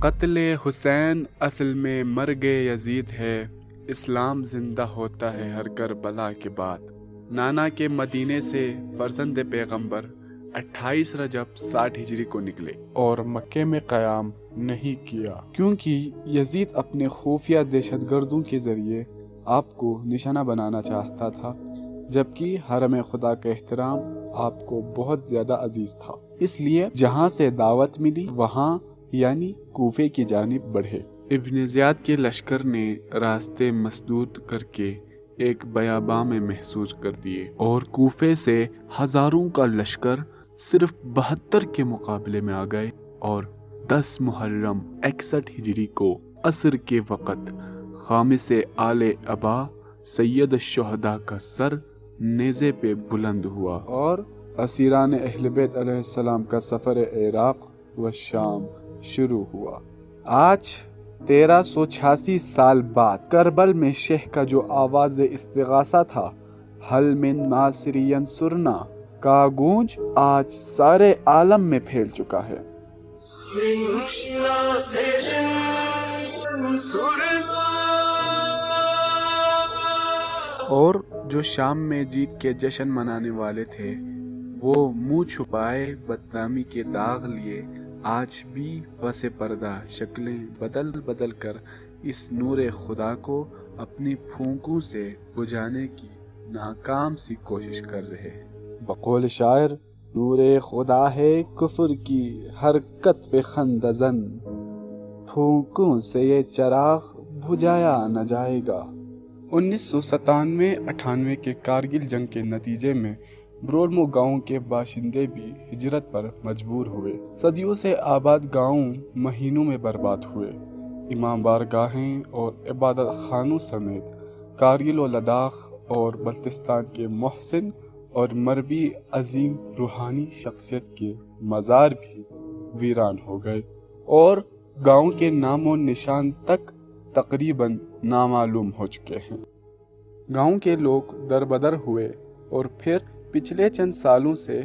قتل حسین اصل میں مرگ یزید ہے، اسلام زندہ ہوتا ہے ہر کربلا کے بعد۔ نانا کے مدینے سے فرزند پیغمبر 28 رجب 60 ہجری کو نکلے اور مکے میں قیام نہیں کیا، کیونکہ یزید اپنے خفیہ دہشت گردوں کے ذریعے آپ کو نشانہ بنانا چاہتا تھا، جبکہ حرم خدا کا احترام آپ کو بہت زیادہ عزیز تھا۔ اس لیے جہاں سے دعوت ملی وہاں یعنی کوفے کی جانب بڑھے۔ ابن زیاد کے لشکر نے راستے مسدود کر کے ایک بیاباں میں محصور کر دیے اور کوفے سے ہزاروں کا لشکر صرف 72 کے مقابلے میں آ گئے، اور 10 محرم 61 ہجری کو عصر کے وقت خامس آل ابا سید الشہداء کا سر نیزے پہ بلند ہوا اور اسیران اہل بیت علیہ السلام کا سفر عراق و شام شروع ہوا۔ آج 1386 سال بعد کربل میں شیخ کا جو آواز استغاثہ تھا، حل من ناصر ینصرنا کا گونج آج سارے عالم میں پھیل چکا ہے۔ اور جو شام میں جیت کے جشن منانے والے تھے، وہ منہ چھپائے بدنامی کے داغ لیے آج بھی پس پردہ شکلیں بدل بدل کر اس نور خدا کو اپنی پھونکوں سے بجھانے کی ناکام سی کوشش کر رہے ہیں۔ بقول شاعر، نور خدا ہے کفر کی حرکت پہ خندہ زن، پھونکوں سے یہ چراغ بجھایا نہ جائے گا۔ 1997-98 کے کارگل جنگ کے نتیجے میں برولمو گاؤں کے باشندے بھی ہجرت پر مجبور ہوئے۔ صدیوں سے آباد گاؤں مہینوں میں برباد ہوئے۔ امام بارگاہیں اور عبادت خانوں سمیت کارگل و لداخ اور بلتستان کے محسن اور مربی عظیم روحانی شخصیت کے مزار بھی ویران ہو گئے، اور گاؤں کے نام و نشان تک تقریباً نامعلوم ہو چکے ہیں۔ گاؤں کے لوگ دربدر ہوئے، اور پھر پچھلے چند سالوں سے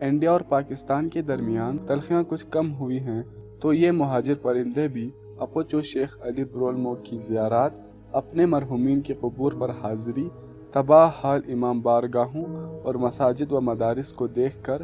انڈیا اور پاکستان کے درمیان تلخیاں کچھ کم ہوئی ہیں، تو یہ مہاجر پرندے بھی اپوچو شیخ علی برولمو کی زیارات، اپنے مرحومین کے قبور پر حاضری، تباہ حال امام بارگاہوں اور مساجد و مدارس کو دیکھ کر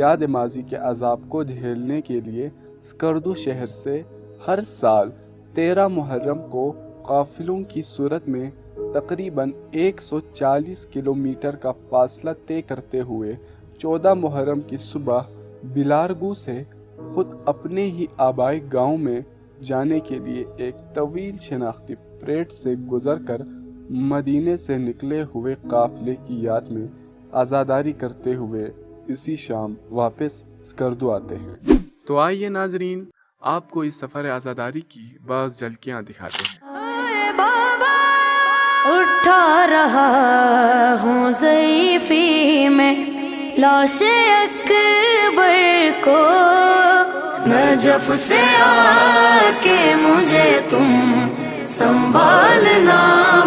یاد ماضی کے عذاب کو جھیلنے کے لیے اسکردو شہر سے ہر سال 13 محرم کو قافلوں کی صورت میں تقریباً 140 کلومیٹر کا فاصلہ طے کرتے ہوئے 14 محرم کی صبح بلارگو سے خود اپنے ہی آبائی گاؤں میں جانے کے لیے ایک طویل شناختی پریڈ سے گزر کر مدینے سے نکلے ہوئے قافلے کی یاد میں عزاداری کرتے ہوئے اسی شام واپس اسکردو آتے ہیں۔ تو آئیے ناظرین، آپ کو اس سفر عزاداری کی بعض جھلکیاں دکھاتے ہیں۔ اٹھا رہا ہوں ضعیفی میں لاش اکبر کو، نجف سے آ کے مجھے تم سنبھالنا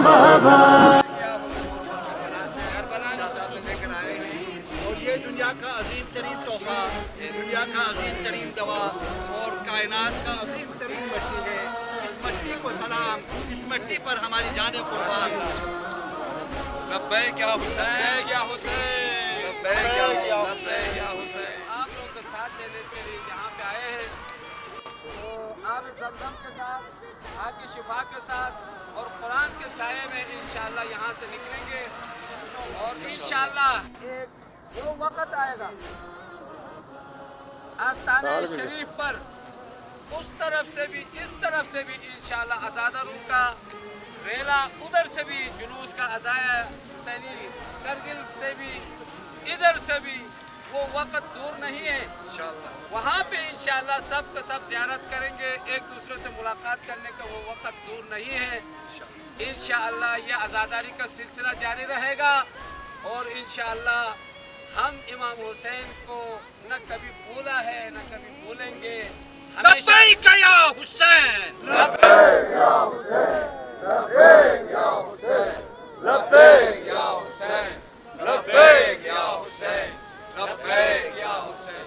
بابا۔ اور یہ دنیا کا عظیم ترین تحفہ، دنیا کا عظیم ترین دوا اور کائنات کا عظیم ترین مٹی ہے۔ اس مٹی کو سلام، اس مٹی پر ہماری جانیں قربان۔ لبیک یا حسین، یا حسین، لبیک یا حسین، یا حسین۔ آپ لوگ کا ساتھ دینے کے لیے یہاں پہ آئے ہیں، تو آب زمزم کے ساتھ، آگ کی شفا کے ساتھ اور قرآن کے سائے میں انشاءاللہ یہاں سے نکلیں گے، اور انشاءاللہ ایک وہ وقت آئے گا آستانہ شریف پر اس طرف سے بھی اس طرف سے بھی انشاءاللہ عزاداروں کا ریلا، ادھر سے بھی جلوس کا عزائے حسینی، کرگل سے بھی ادھر سے بھی، وہ وقت دور نہیں ہے انشاءاللہ۔ وہاں پہ انشاءاللہ سب کا سب زیارت کریں گے، ایک دوسرے سے ملاقات کرنے کا وہ وقت دور نہیں ہے انشاءاللہ۔ یہ عزاداری کا سلسلہ جاری رہے گا، اور انشاءاللہ ہم امام حسین کو نہ کبھی بھولا ہے نہ کبھی بھولیں گے۔ لبیک یا حسین، لبیک یا حسین، لبیک یا حسین، لبیک یا حسین، لبیک یا حسین، لبیک یا حسین۔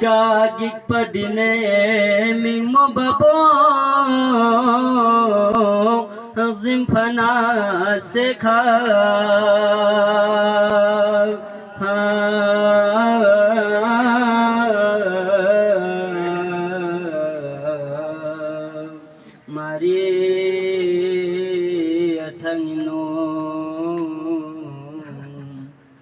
Chagik padine mimo babo zimphana sekha mari athangino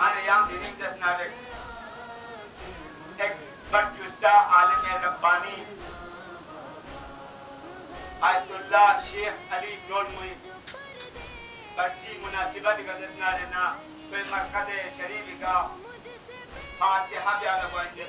Meine Jam Dinim des Narek. Ek Bakjusta Alim Rabbani. Ayatullah Sheikh Ali Dolmui. Barsi Munasibat ka desnarena. Koi Markade Sharifi ka. Fatiha bi ala wajib.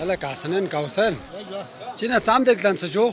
Hele kasenen kausen. Çine tam dekten jo.